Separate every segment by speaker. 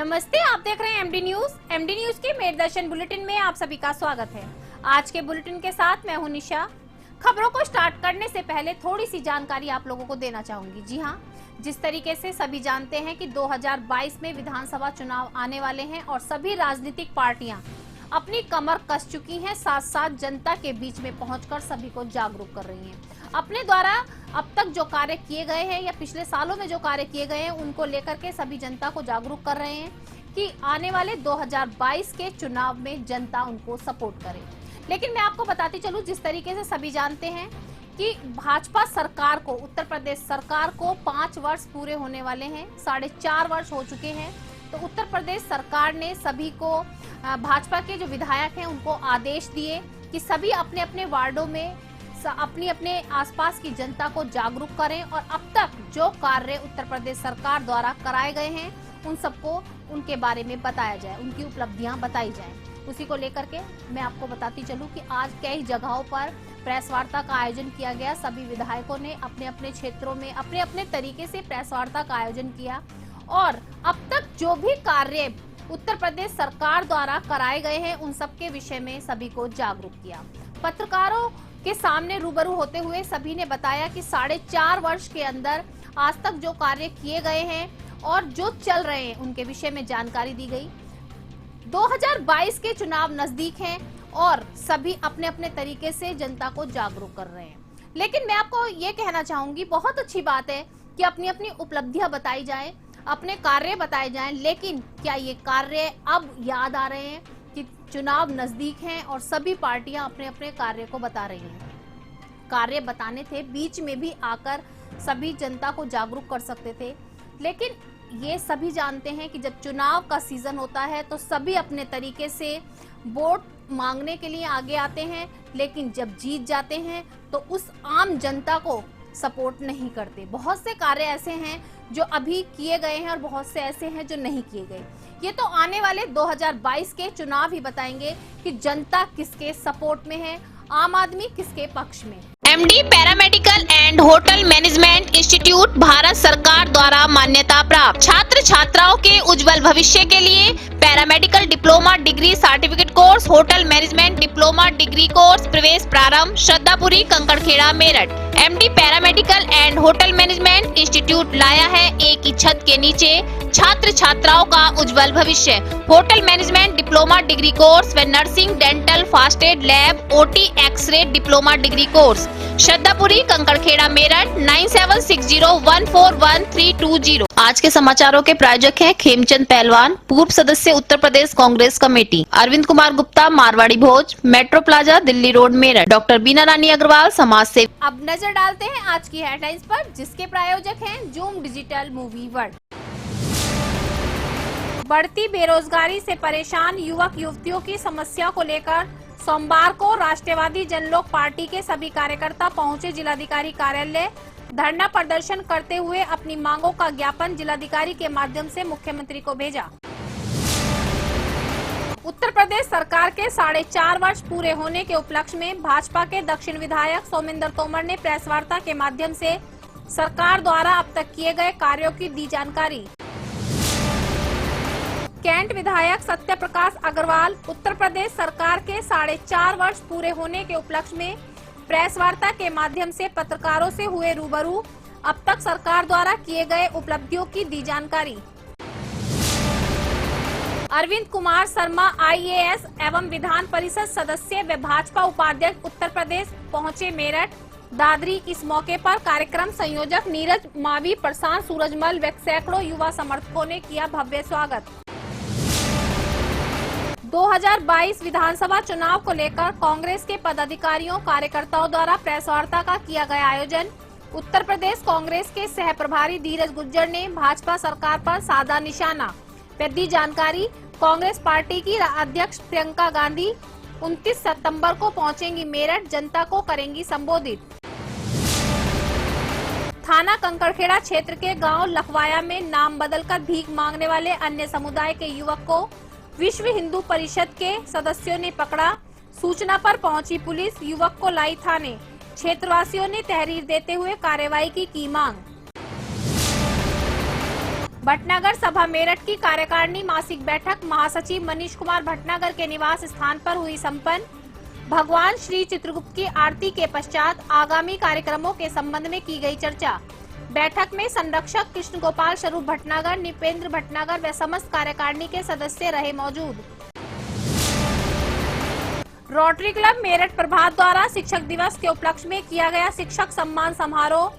Speaker 1: नमस्ते, आप देख रहे हैं एमडी न्यूज। एमडी न्यूज के मेरदर्शन बुलेटिन में आप सभी का स्वागत है। आज के बुलेटिन के साथ मैं हूं निशा। खबरों को स्टार्ट करने से पहले थोड़ी सी जानकारी आप लोगों को देना चाहूंगी। जी हां, जिस तरीके से सभी जानते हैं कि 2022 में विधानसभा चुनाव आने वाले हैं और सभी राजनीतिक पार्टियां अपनी कमर कस चुकी हैं, साथ साथ जनता के बीच में पहुंचकर सभी को जागरूक कर रही हैं। अपने द्वारा अब तक जो कार्य किए गए हैं या पिछले सालों में जो कार्य किए गए हैं उनको लेकर के सभी जनता को जागरूक कर रहे हैं कि आने वाले 2022 के चुनाव में जनता उनको सपोर्ट करे। लेकिन मैं आपको बताती चलूं, जिस तरीके से सभी जानते हैं कि भाजपा सरकार को, उत्तर प्रदेश सरकार को 5 वर्ष पूरे होने वाले हैं, 4.5 वर्ष हो चुके हैं। तो उत्तर प्रदेश सरकार ने सभी को, भाजपा के जो विधायक हैं उनको आदेश दिए कि सभी अपने अपने वार्डों में अपने आसपास की जनता को जागरूक करें और अब तक जो कार्य उत्तर प्रदेश सरकार द्वारा कराए गए हैं उन सबको उनके बारे में बताया जाए, उनकी उपलब्धियां बताई जाएं। उसी को लेकर के मैं आपको बताती चलूं कि आज कई जगहों पर प्रेस वार्ता का आयोजन किया गया। सभी विधायकों ने अपने अपने क्षेत्रों में अपने अपने तरीके से प्रेस वार्ता का आयोजन किया और अब तक जो भी कार्य उत्तर प्रदेश सरकार द्वारा कराए गए हैं उन सब के विषय में सभी को जागरूक किया। पत्रकारों के सामने रूबरू होते हुए सभी ने बताया कि 4.5 वर्ष के अंदर आज तक जो कार्य किए गए हैं और जो चल रहे हैं उनके विषय में जानकारी दी गई। 2022 के चुनाव नजदीक हैं और सभी अपने अपने तरीके से जनता को जागरूक कर रहे हैं। लेकिन मैं आपको ये कहना चाहूंगी, बहुत अच्छी बात है कि अपनी अपनी उपलब्धियां बताई जाएं, अपने कार्य बताए जाएं, लेकिन क्या ये कार्य अब याद आ रहे हैं कि चुनाव नजदीक हैं और सभी पार्टियां अपने अपने कार्य को बता रही हैं। कार्य बताने थे, बीच में भी आकर सभी जनता को जागरूक कर सकते थे, लेकिन ये सभी जानते हैं कि जब चुनाव का सीजन होता है तो सभी अपने तरीके से वोट मांगने के लिए आगे आते हैं, लेकिन जब जीत जाते हैं तो उस आम जनता को सपोर्ट नहीं करते। बहुत से कार्य ऐसे हैं जो अभी किए गए हैं और बहुत से ऐसे हैं जो नहीं किए गए। ये तो आने वाले 2022 के चुनाव ही बताएंगे कि जनता किसके सपोर्ट में है, आम आदमी किसके पक्ष में।
Speaker 2: MD paramedical and hotel management institute Bharat सरकार द्वारा मान्यता प्राप्त। छात्र छात्राओं के उज्जवल भविष्य के लिए paramedical diploma degree certificate course, hotel management diploma degree course प्रवेश प्रारंभ, Shraddhapuri, Kankarkheda, Meerut. MD paramedical and hotel management institute लाया है एक ही छत के नीचे छात्र छात्राओं का उज्जवल भविष्य। Hotel management diploma degree course व nursing, dental, first aid, lab, OT, X-ray diploma degree course, Shraddhapuri, Kankarkheda, Meerut. 9760141320। आज के समाचारों के प्रायोजक हैं खेमचंद पहलवान, पूर्व सदस्य Uttar Pradesh Congress committee, Arvind Kumar Gupta, Marwari Bhoj, Metro Plaza, Delhi road, Meerut, doctor Beena Rani Agarwal, समाज सेवी।
Speaker 1: अब नजर डालते हैं आज की हेडलाइंस पर, जिसके प्रायोजक हैं जूम डिजिटल मूवी वर्ल्ड। बढ़ती बेरोजगारी से परेशान युवक युवतियों की समस्या को लेकर सोमवार को राष्ट्रवादी जनलोक पार्टी के सभी कार्यकर्ता पहुंचे जिलाधिकारी कार्यालय। धरना प्रदर्शन करते हुए अपनी मांगों का ज्ञापन जिलाधिकारी के माध्यम से मुख्यमंत्री को भेजा। उत्तर प्रदेश सरकार के 4.5 वर्ष पूरे होने के उपलक्ष्य में भाजपा के दक्षिण विधायक सोमेंद्र तोमर ने प्रेस वार्ता के माध्यम से सरकार द्वारा अब तक किए गए कार्यों की दी जानकारी। कैंट विधायक सत्य प्रकाश अग्रवाल उत्तर प्रदेश सरकार के 4.5 वर्ष पूरे होने के उपलक्ष्य में प्रेस वार्ता के माध्यम से पत्रकारों से हुए रूबरू, अब तक सरकार द्वारा किए गए उपलब्धियों की दी जानकारी। अरविंद कुमार शर्मा IAS एवं विधान परिषद सदस्य व भाजपा उपाध्यक्ष उत्तर प्रदेश पहुंचे मेरठ, दादरी। इस मौके पर कार्यक्रम संयोजक नीरज मावी, प्रशांत सूरजमल व सैकड़ों युवा समर्थकों ने किया भव्य स्वागत। 2022 विधानसभा चुनाव को लेकर कांग्रेस के पदाधिकारियों कार्यकर्ताओं द्वारा प्रेस वार्ता का किया गया आयोजन। उत्तर प्रदेश कांग्रेस के सह प्रभारी धीरज गुज्जर ने भाजपा सरकार पर साधा निशाना, दी जानकारी। कांग्रेस पार्टी की अध्यक्ष प्रियंका गांधी 29 सितंबर को पहुंचेंगी मेरठ, जनता को करेंगी संबोधित। थाना कंकड़खेड़ा क्षेत्र के गांव लखवाया में नाम बदलकर भीख मांगने वाले अन्य समुदाय के युवक को विश्व हिंदू परिषद के सदस्यों ने पकड़ा। सूचना पर पहुंची पुलिस युवक को लाई थाने। क्षेत्रवासियों ने तहरीर देते हुए कार्रवाई की मांग। भटनागर सभा मेरठ की कार्यकारिणी मासिक बैठक महासचिव मनीष कुमार भटनागर के निवास स्थान पर हुई संपन्न। भगवान श्री चित्रगुप्त की आरती के पश्चात आगामी कार्यक्रमों के संबंध में की गई चर्चा। बैठक में संरक्षक कृष्ण गोपाल स्वरूप भटनागर, निपेंद्र भटनागर व समस्त कार्यकारिणी के सदस्य रहे मौजूद। रोटरी क्लब मेरठ प्रभात द्वारा शिक्षक दिवस के उपलक्ष्य में किया गया शिक्षक सम्मान समारोह।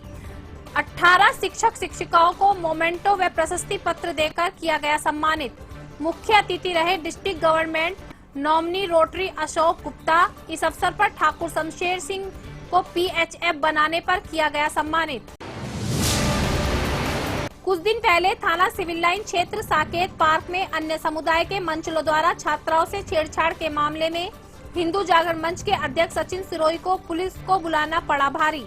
Speaker 1: 18 शिक्षक शिक्षिकाओं को मोमेंटो व प्रशस्ति पत्र देकर किया गया सम्मानित। मुख्य अतिथि रहे district government nominee rotary Ashok Gupta. इस अवसर पर ठाकुर शमशेर सिंह को PHF बनाने पर किया गया सम्मानित। कुछ दिन पहले थाना सिविल लाइन क्षेत्र साकेत पार्क में अन्य समुदाय के मंचलों द्वारा छात्राओं से छेड़छाड़ के मामले में हिंदू जागरण मंच के अध्यक्ष सचिन सिरोही को पुलिस को बुलाना पड़ा भारी।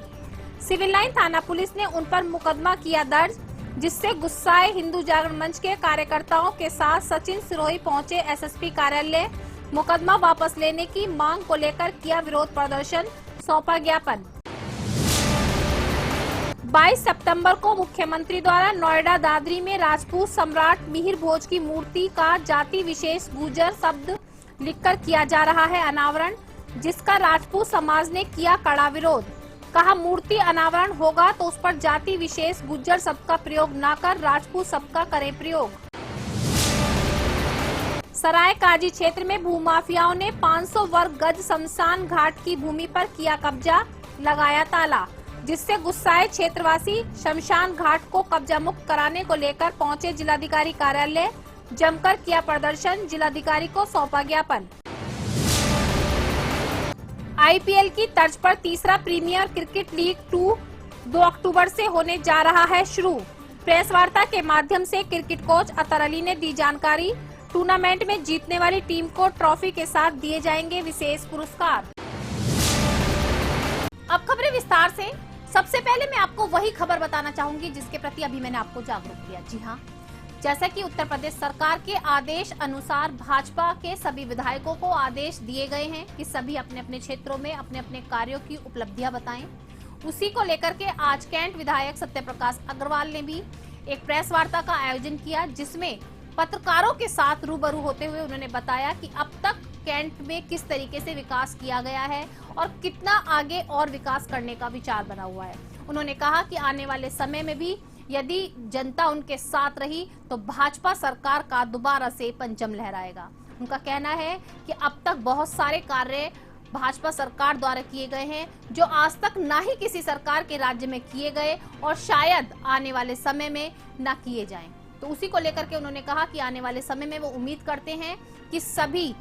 Speaker 1: सिविल लाइन थाना पुलिस ने उन पर मुकदमा किया दर्ज, जिससे गुस्साए हिंदू जागरण मंच के कार्यकर्ताओं के साथ सचिन सिरोही पहुंचे SSP कार्यालय। मुकदमा वापस लेने की मांग को लेकर किया विरोध प्रदर्शन, सौंपा ज्ञापन। 22 सितंबर को मुख्यमंत्री द्वारा नोएडा दादरी में राजपूत सम्राट मिहिर भोज की मूर्ति का जाति विशेष गुर्जर शब्द लिखकर किया जा रहा है अनावरण, जिसका राजपूत समाज ने किया कड़ा विरोध। कहा मूर्ति अनावरण होगा तो उस पर जाति विशेष गुर्जर शब्द का प्रयोग न कर राजपूत शब्द का करें प्रयोग। सराय काजी क्षेत्र में भूमाफियाओं ने 500 वर्ग गज शमशान घाट की भूमि पर किया कब्जा, लगाया ताला, जिससे गुस्साए क्षेत्रवासी शमशान घाट को कब्जा मुक्त कराने को लेकर पहुंचे जिलाधिकारी कार्यालय। जमकर किया प्रदर्शन, जिलाधिकारी को सौंपा ज्ञापन। IPL की तर्ज पर तीसरा प्रीमियर क्रिकेट लीग 2 अक्टूबर से होने जा रहा है शुरू। प्रेस वार्ता के माध्यम से क्रिकेट कोच अतर अली ने दी जानकारी। टूर्नामेंट में जीतने वाली टीम को ट्रॉफी के साथ दिए जाएंगे विशेष पुरस्कार। अब खबरें विस्तार से। सबसे पहले मैं आपको वही खबर बताना चाहूंगी जिसके प्रति अभी मैंने आपको जागरूक किया। जी हाँ, जैसा कि उत्तर प्रदेश सरकार के आदेश अनुसार भाजपा के सभी विधायकों को आदेश दिए गए हैं कि सभी अपने अपने क्षेत्रों में अपने अपने कार्यों की उपलब्धियां बताएं। उसी को लेकर के आज कैंट विधायक सत्यप्रकाश अग्रवाल ने भी एक प्रेस वार्ता का आयोजन किया, जिसमें पत्रकारों के साथ रूबरू होते हुए उन्होंने बताया कि अब तक कैंट में किस तरीके से विकास किया गया है और कितना आगे और विकास करने का विचार बना हुआ है। उन्होंने कहा कि आने वाले समय में भी यदि जनता उनके साथ रही तो भाजपा सरकार का दोबारा से परचम लहराएगा। उनका कहना है कि अब तक बहुत सारे कार्य भाजपा सरकार द्वारा किए गए हैं जो आज तक ना ही किसी सरकार के राज्य में किए गए और शायद आने वाले समय में ना किए जाएं। तो उसी को लेकर के उन्होंने कहा कि आने वाले समय में वो उम्मीद करते हैं कि सभी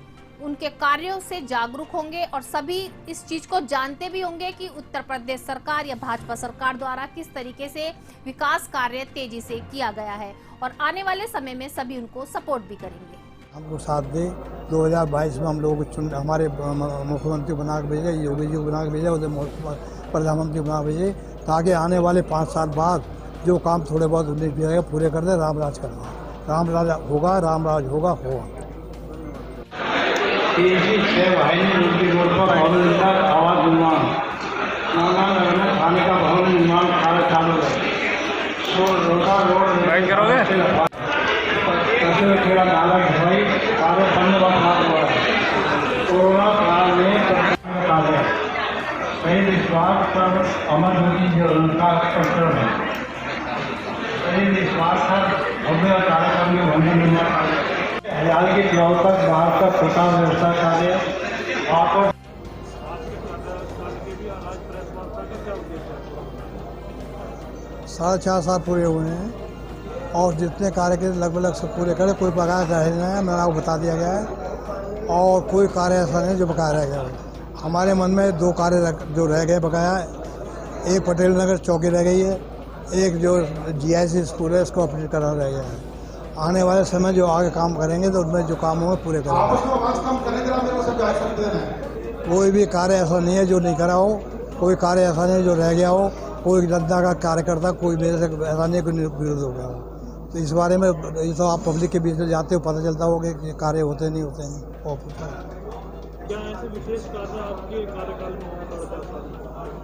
Speaker 1: उनके कार्यों से जागरूक होंगे और सभी इस चीज को जानते भी होंगे कि उत्तर प्रदेश सरकार या भाजपा सरकार द्वारा किस तरीके से विकास कार्य तेजी से किया गया है और आने वाले समय में सभी उनको सपोर्ट भी करेंगे।
Speaker 3: हमको साथ दे। 2022 में हम लोग हमारे मुख्यमंत्री बना के भेजे, योगी जी को बना के भेजा, उधर प्रधानमंत्री बना के भेजे, ताकि आने वाले 5 साल बाद जो काम थोड़े बहुत उन्नीस भी पूरे कर दे। रामराज करना, रामराज होगा, रामराज होगा।
Speaker 4: आवास निर्माण थाने का भवन निर्माण कार्य चालू है। खेड़ा नाला ढुलाई कार्य बंद हुआ है। कोरोना काल में शहीद विश्वास पर अमर ज्योति का प्रकरण है। शहीद विश्वास पर भव्य कार्यक्रम में भवन निर्माण हरियाल के चौक तक बाहर का प्रसाद व्यवस्था कार्य वहाँ
Speaker 3: 4.5 साल पूरे हुए हैं और जितने कार्य के लगभग सब पूरे करे। कोई बकाया रह नहीं है, मैंने आपको बता दिया गया है, और कोई कार्य ऐसा नहीं जो बकाया रह गया। हमारे मन में 2 कार्य जो रह गए बकाया। एक पटेल नगर चौकी रह गई है, एक जो GIC स्कूल है इसको अपडेट करना रह गया है। आने वाले समय जो आगे काम करेंगे तो उनमें जो काम होंगे पूरे करेंगे। कोई भी कार्य ऐसा नहीं है जो नहीं करा हो, कोई कार्य ऐसा नहीं जो रह गया हो, कोई जनता का कार्यकर्ता कोई मेरे से ऐसा नहीं कोई विरोध हो गया हो। तो इस बारे में ये तो आप पब्लिक के बीच में जाते हो, पता चलता होगा कि कार्य होते नहीं होते हैं।
Speaker 5: क्या ऐसे विशेष कार्य आपके कार्यकाल में होना पड़ता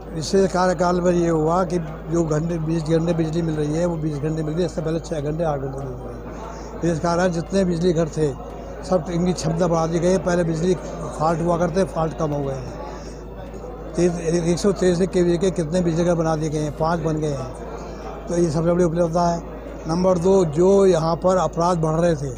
Speaker 5: है?
Speaker 3: इससे कार्यकाल में ये हुआ कि जो 20 घंटे बिजली मिल रही है वो 20 घंटे मिल रही है, इससे पहले 6 घंटे 8 घंटे मिल रही है। इस कारण जितने बिजली घर थे सब इनकी क्षमता बढ़ा दी गई है। पहले बिजली फॉल्ट हुआ करते, फॉल्ट कम हो गए हैं। 123 केवी के कितने बिजली घर बना दिए गए हैं, 5 बन गए हैं। तो ये सबसे बड़ी उपलब्धता है। नंबर 2, जो यहाँ पर अपराध बढ़ रहे थे,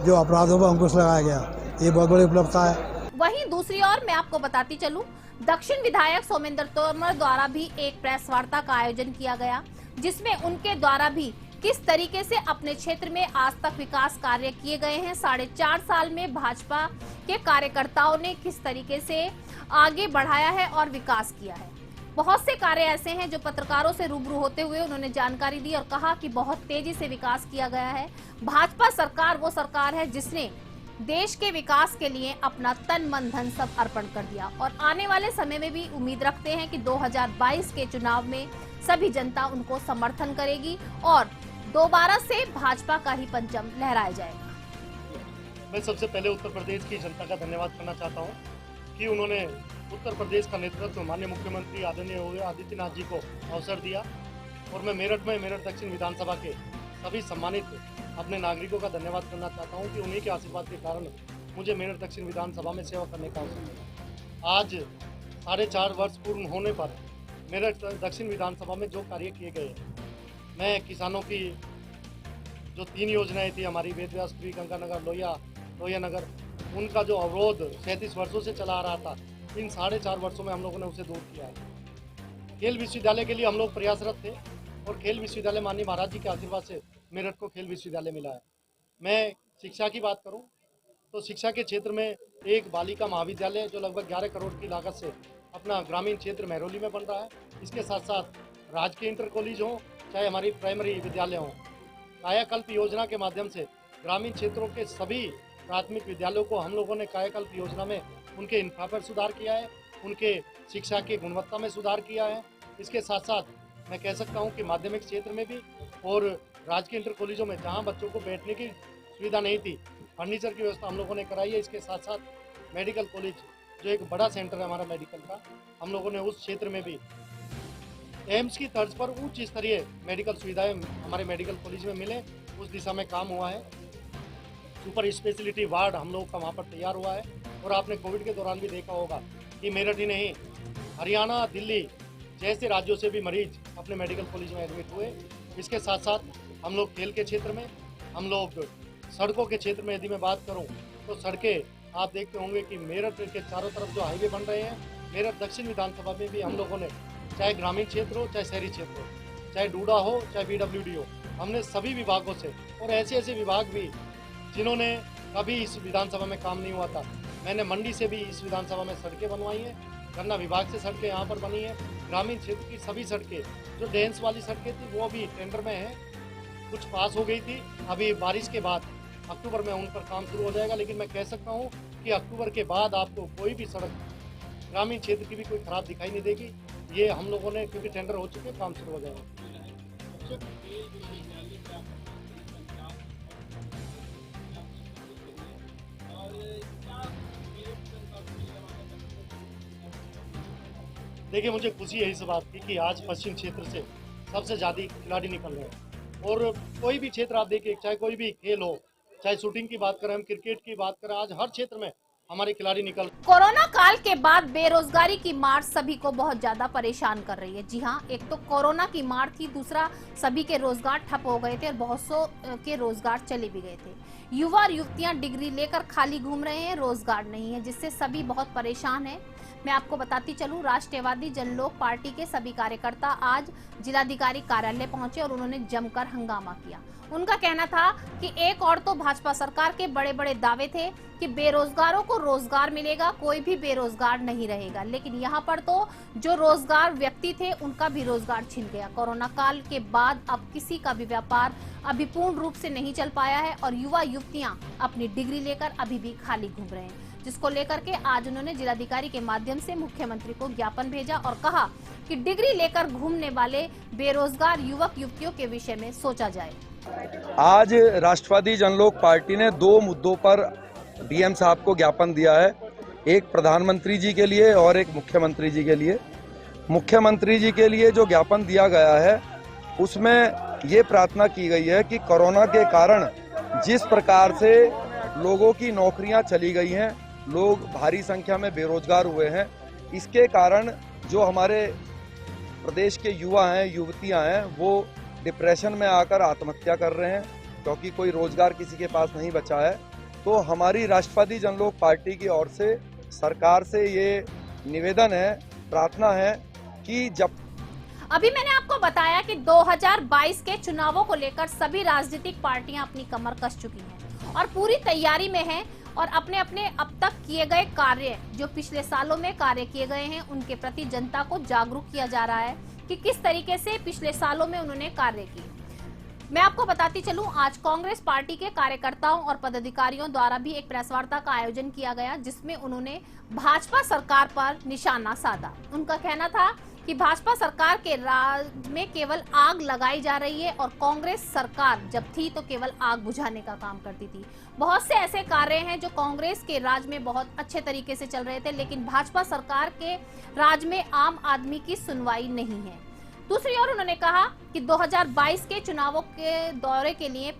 Speaker 3: जो अपराधों पर अंकुश लगाया गया, ये बहुत बड़ी उपलब्धता है।
Speaker 1: वहीं दूसरी ओर मैं आपको बताती चलूं, दक्षिण विधायक सोमेंद्र तोमर द्वारा भी एक प्रेस वार्ता का आयोजन किया गया, जिसमें उनके द्वारा भी किस तरीके से अपने क्षेत्र में आज तक विकास कार्य किए गए हैं, 4.5 साल में भाजपा के कार्यकर्ताओं ने किस तरीके से आगे बढ़ाया है और विकास किया है। बहुत से कार्य ऐसे हैं जो पत्रकारों से रूबरू होते हुए उन्होंने जानकारी दी और कहा कि बहुत तेजी से विकास किया गया है। भाजपा सरकार वो सरकार है जिसने देश के विकास के लिए अपना तन मन धन सब अर्पण कर दिया और आने वाले समय में भी उम्मीद रखते हैं कि 2022 के चुनाव में सभी जनता उनको समर्थन करेगी और दोबारा से भाजपा का ही परचम लहराया जाएगा।
Speaker 5: मैं सबसे पहले उत्तर प्रदेश की जनता का धन्यवाद करना चाहता हूं कि उन्होंने उत्तर प्रदेश का नेतृत्व माननीय मुख्यमंत्री आदरणीय योगी आदित्यनाथ जी को अवसर दिया और मैं मेरठ दक्षिण विधानसभा के सभी सम्मानित अपने नागरिकों का धन्यवाद करना चाहता हूं कि उन्हीं के आशीर्वाद के कारण मुझे मेरठ दक्षिण विधानसभा में सेवा करने का अवसर मिला। आज 4.5 वर्ष पूर्ण होने पर मेरठ दक्षिण विधानसभा में जो कार्य किए गए, मैं किसानों की जो 3 योजनाएं थी हमारी वेदव्यास ट्री गंगानगर लोहिया नगर, उनका जो अवरोध 37 वर्षों से चला आ रहा था, इन 4.5 वर्षों में हम लोगों ने उसे दूर किया है। खेल विश्वविद्यालय के लिए हम लोग प्रयासरत थे और खेल विश्वविद्यालय माननीय महाराज जी के आशीर्वाद से मेरठ को खेल विश्वविद्यालय मिला है। मैं शिक्षा की बात करूं तो शिक्षा के क्षेत्र में एक बालिका महाविद्यालय जो लगभग 11 करोड़ की लागत से अपना ग्रामीण क्षेत्र महरौली में बन रहा है। इसके साथ साथ राजकीय इंटर कॉलेज हो चाहे हमारी प्राइमरी विद्यालय हो, कायाकल्प योजना के माध्यम से ग्रामीण क्षेत्रों के सभी प्राथमिक विद्यालयों को हम लोगों ने कायाकल्प योजना में उनके इंफ्रा पर सुधार किया है, उनके शिक्षा की गुणवत्ता में सुधार किया है। इसके साथ साथ मैं कह सकता हूं कि माध्यमिक क्षेत्र में भी और राजकीय इंटर कॉलेजों में जहां बच्चों को बैठने की सुविधा नहीं थी, फर्नीचर की व्यवस्था हम लोगों ने कराई है। इसके साथ साथ मेडिकल कॉलेज जो एक बड़ा सेंटर है हमारा मेडिकल का, हम लोगों ने उस क्षेत्र में भी एम्स की तर्ज पर उच्च स्तरीय मेडिकल सुविधाएं हमारे मेडिकल कॉलेज में मिले, उस दिशा में काम हुआ है। सुपर स्पेशलिटी वार्ड हम लोगों का वहाँ पर तैयार हुआ है और आपने कोविड के दौरान भी देखा होगा कि मेरठ ही नहीं, हरियाणा, दिल्ली जैसे राज्यों से भी मरीज अपने मेडिकल कॉलेज में एडमिट हुए। इसके साथ साथ हम लोग खेल के क्षेत्र में, हम लोग सड़कों के क्षेत्र में यदि मैं बात करूं तो सड़कें आप देखते होंगे कि मेरठ के चारों तरफ जो हाईवे बन रहे हैं, मेरठ दक्षिण विधानसभा में भी हम लोगों ने चाहे ग्रामीण क्षेत्र हो चाहे शहरी क्षेत्र हो, चाहे डूडा हो चाहे BWD हो, हमने सभी विभागों से और ऐसे विभाग भी जिन्होंने कभी इस विधानसभा में काम नहीं हुआ था, मैंने मंडी से भी इस विधानसभा में सड़कें बनवाई हैं, गन्ना विभाग से सड़कें यहाँ पर बनी हैं। ग्रामीण क्षेत्र की सभी सड़कें जो डेंस वाली सड़कें थी वो अभी टेंडर में हैं, कुछ पास हो गई थी, अभी बारिश के बाद अक्टूबर में उन पर काम शुरू हो जाएगा। लेकिन मैं कह सकता हूँ कि अक्टूबर के बाद आपको कोई भी सड़क ग्रामीण क्षेत्र की भी कोई खराब दिखाई नहीं देगी। ये हम लोगों ने क्योंकि टेंडर हो चुके, काम शुरू हो जाएगा। देखिए, मुझे खुशी है इस बात की कि आज पश्चिम क्षेत्र से सबसे ज़्यादा खिलाड़ी निकल रहे हैं और कोई भी क्षेत्र आप देखिए, चाहे कोई भी खेल हो, चाहे शूटिंग की बात करें, हम क्रिकेट की बात करें, आज हर क्षेत्र में हमारे खिलाड़ी निकल।
Speaker 1: कोरोना काल के बाद बेरोजगारी की मार सभी को बहुत ज्यादा परेशान कर रही है। जी हाँ, एक तो कोरोना की मार थी, दूसरा सभी के रोजगार ठप हो गए थे और बहुत सौ के रोजगार चले भी गए थे। युवा और युवतियां डिग्री लेकर खाली घूम रहे हैं, रोजगार नहीं है, जिससे सभी बहुत परेशान हैं। मैं आपको बताती चलूं, राष्ट्रवादी जनलोक पार्टी के सभी कार्यकर्ता आज जिलाधिकारी कार्यालय पहुंचे और उन्होंने जमकर हंगामा किया। उनका कहना था कि एक और तो भाजपा सरकार के बड़े बड़े दावे थे कि बेरोजगारों को रोजगार मिलेगा, कोई भी बेरोजगार नहीं रहेगा, लेकिन यहाँ पर तो जो रोजगार व्यक्ति थे उनका भी रोजगार छिन गया। कोरोना काल के बाद अब किसी का भी व्यापार अभी पूर्ण रूप से नहीं चल पाया है और युवा युवतियां अपनी डिग्री लेकर अभी भी खाली घूम रहे हैं, जिसको लेकर के आज उन्होंने जिलाधिकारी के माध्यम से मुख्यमंत्री को ज्ञापन भेजा और कहा कि डिग्री लेकर घूमने वाले बेरोजगार युवक युवतियों के विषय में सोचा जाए।
Speaker 6: आज राष्ट्रवादी जनलोक पार्टी ने 2 मुद्दों पर डीएम साहब को ज्ञापन दिया है, एक प्रधानमंत्री जी के लिए और एक मुख्यमंत्री जी के लिए। मुख्यमंत्री जी के लिए जो ज्ञापन दिया गया है उसमें ये प्रार्थना की गई है कि कोरोना के कारण जिस प्रकार से लोगों की नौकरियां चली गई हैं, लोग भारी संख्या में बेरोजगार हुए हैं, इसके कारण जो हमारे प्रदेश के युवा हैं, युवतियां हैं, वो डिप्रेशन में आकर आत्महत्या कर रहे हैं क्योंकि कोई रोजगार किसी के पास नहीं बचा है। तो हमारी राष्ट्रवादी जनलोक पार्टी की ओर से सरकार से ये निवेदन है, प्रार्थना है कि जब
Speaker 1: अभी मैंने आपको बताया कि 2022 के चुनावों को लेकर सभी राजनीतिक पार्टियां अपनी कमर कस चुकी हैं और पूरी तैयारी में हैं और अपने अपने अब तक किए गए कार्य, जो पिछले सालों में कार्य किए गए हैं, उनके प्रति जनता को जागरूक किया जा रहा है कि किस तरीके से पिछले सालों में उन्होंने कार्य किए। मैं आपको बताती चलूं, आज कांग्रेस पार्टी के कार्यकर्ताओं और पदाधिकारियों द्वारा भी एक प्रेस वार्ता का आयोजन किया गया जिसमें उन्होंने भाजपा सरकार पर निशाना साधा। उनका कहना था कि भाजपा सरकार के राज में केवल आग लगाई जा रही है और कांग्रेस सरकार जब थी तो केवल आग बुझाने का काम करती थी। बहुत से ऐसे कार्य हैं जो कांग्रेस के राज में बहुत अच्छे तरीके से चल रहे थे, लेकिन भाजपा सरकार के राज में आम आदमी की सुनवाई नहीं है। दूसरी ओर उन्होंने कहा कि 2022 के चुनावों के दौरे के लिए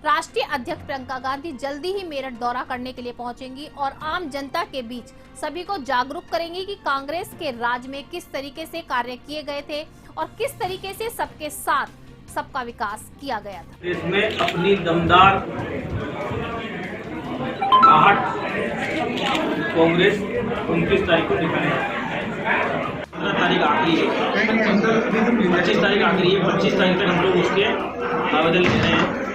Speaker 1: राष्ट्रीय अध्यक्ष प्रियंका गांधी जल्दी ही मेरठ दौरा करने के लिए पहुंचेंगी और आम जनता के बीच सभी को जागरूक करेंगी कि कांग्रेस के राज में किस तरीके से कार्य किए गए थे और किस तरीके से सबके साथ सबका विकास किया गया था।
Speaker 7: इसमें अपनी दमदार आहट कांग्रेस 29 तारीख को दिखाएगा। 15 तारीख आखिरी है, 25 तारीख आखिरी है, 25 तारीख तक हम लोग उसके आवेदन लिख रहे हैं।